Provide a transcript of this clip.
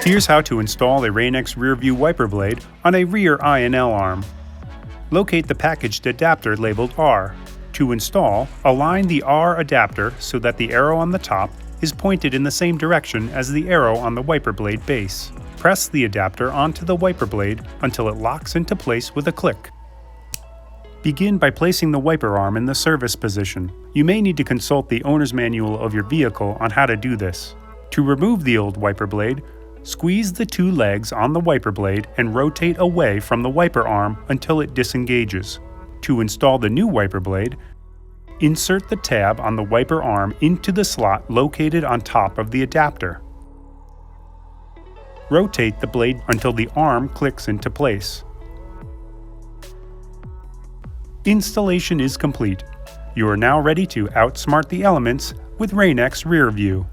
Here's how to install a Rain-X RearView wiper blade on a Rear I&L arm. Locate the packaged adapter labeled R. To install, align the R adapter so that the arrow on the top is pointed in the same direction as the arrow on the wiper blade base. Press the adapter onto the wiper blade until it locks into place with a click. Begin by placing the wiper arm in the service position. You may need to consult the owner's manual of your vehicle on how to do this. To remove the old wiper blade, squeeze the two legs on the wiper blade and rotate away from the wiper arm until it disengages. To install the new wiper blade, insert the tab on the wiper arm into the slot located on top of the adapter. Rotate the blade until the arm clicks into place. Installation is complete. You are now ready to outsmart the elements with Rain-X RearView.